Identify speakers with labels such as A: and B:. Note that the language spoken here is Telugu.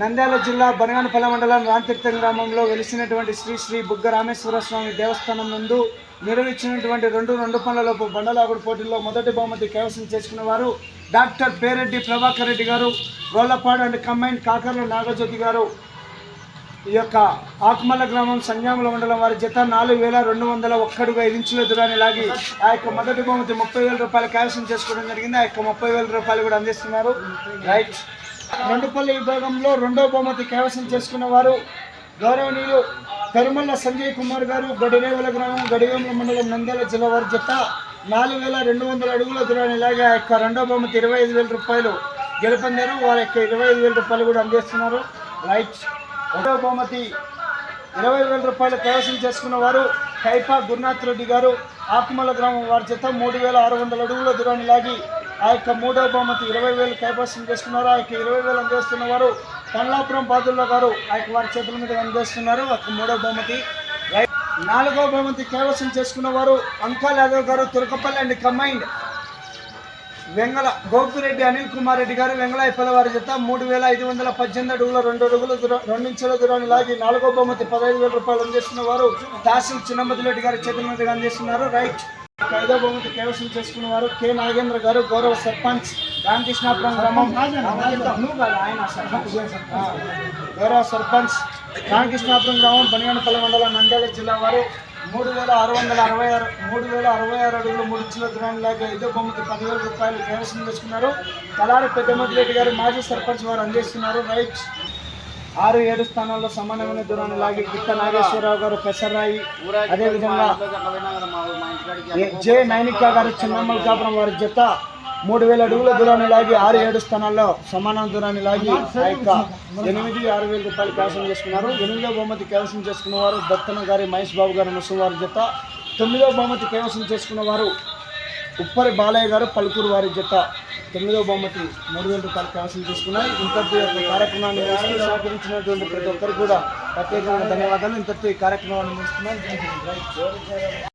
A: నంద్యాల జిల్లా బనగానపల్లి మండలం రాంతీర్థం గ్రామంలో వెలిసినటువంటి శ్రీ శ్రీ బుగ్గ రామేశ్వర స్వామి దేవస్థానం నందు నిర్వహించినటువంటి రెండు పనులలోపు బండలాగుడు పోటీల్లో మొదటి బహుమతి కైవసం చేసుకున్న వారు డాక్టర్ పేరెడ్డి ప్రభాకర్ రెడ్డి గారు, రోళ్లపాడు అండ్ కంబైన్ కాకర్ల నాగజ్యోతి గారు. ఈ యొక్క ఆకుమల్ల గ్రామం సంజాముల మండలం వారి జత 4,201 ఇంచుల దూరాన్ని లాగి ఆ యొక్క మొదటి బహుమతి 30,000 రూపాయలు కైవసం చేసుకోవడం జరిగింది. ఆ యొక్క 30,000 రూపాయలు కూడా అందిస్తున్నారు. రైట్. రెండుపల్లి విభాగంలో రెండో బహుమతి కైవసం చేసుకున్న వారు గౌరవనీయులు పెరుమల్ల సంజయ్ కుమార్ గారు, గడిరేవల గ్రామం, గడివేముల మండలం, నంద్యాల జిల్లా వారి జత 4,200 అడుగుల దూరాన్ని లాగి ఆ యొక్క రెండో బహుమతి 25,000 రూపాయలు గెలుపొందారు. వారి యొక్క 25,000 రూపాయలు కూడా అందిస్తున్నారు. రైట్. రెండవ బహుమతి 20,000 రూపాయలు కైవసం చేసుకున్న వారు కైపా గురునాథ్ రెడ్డి గారు, ఆకుమల్ల గ్రామం వారి చేత 3,600 అడుగుల దూరాన్ని లాగి ఆ యొక్క మూడవ బహుమతి 20,000 కైవసం చేసుకున్నారు. ఆ యొక్క 20,000 అందిస్తున్న వారు పండ్లాపురం బాదుల్లా గారు, ఆ యొక్క వారి చేతుల మీద అందిస్తున్నారు. ఆ యొక్క మూడవ బహుమతి. నాలుగవ బహుమతి కైవసం చేసుకున్న వారు అంకాల్ యాదవ్ గారు, తురకపల్లి అండ్ కంబైన్డ్ వెంగళ గోపిరెడ్డి అనిల్ కుమార్ రెడ్డి గారు, వెంగళాయపల్లి వారి జత 3,518 అడుగుల 2 ఇంచుల దూరాన్ని లాగి నాలుగో బహుమతి 15,000 రూపాయలు అందిస్తున్న వారు తహసీల్ చిన్నమదిరెడ్డి గారి చేతుల మీద అందిస్తున్నారు. రైట్. ఐదో బహుమతి కైవసం చేసుకున్న వారు కె నాగేంద్ర గారు, గౌరవ సర్పంచ్ రామకృష్ణాపురం గ్రామం, గౌరవ సర్పంచ్ రామకృష్ణాపురం గ్రామం, బనగానపల్లి మండలం, నంద్యాల జిల్లా వారు 3,666 అడుగులు 3 ఇంచుల దూరాన్ని లాగి ఐదో బహుమతి 10,000 రూపాయలు కైవసం చేసుకున్నారు. తలారి పెద్దమదిరెడ్డి గారు, మాజీ సర్పంచ్ వారు అందిస్తున్నారు. రైట్. 6-7 స్థానాల్లో సమానమైన దూరాన్ని లాగి గిట్ట నాగేశ్వరరావు గారు, పెసర్రాయి, అదేవిధంగా జె నైనికా గారు, చిన్నమల్కాపురం వారి జత 3,000 అడుగుల దూరాన్ని లాగి 6-7 స్థానాల్లో సమాన దూరాన్ని లాగి ఆ యొక్క 8,000-6,000 రూపాయలు కైవసం చేసుకున్నారు. 8వ బహుమతి కైవసం చేసుకున్న వారు దత్తన గారి, మహేష్ బాబు గారు, ముసు వారి జత. 9వ బహుమతి కైవసం చేసుకున్న వారు ఉప్పరి బాలయ్య గారు, పలుకూరు వారి జత. 9వ బహుమతి 3,000 రూపాయలు కైవసం చేసుకున్నారు. ఇంతటి యొక్క కార్యక్రమాన్ని సహకరించినటువంటి ప్రతి ఒక్కరికి కూడా ప్రత్యేకమైన ధన్యవాదాలు. ఇంతటి కార్యక్రమాన్ని ముగిస్తున్నాను.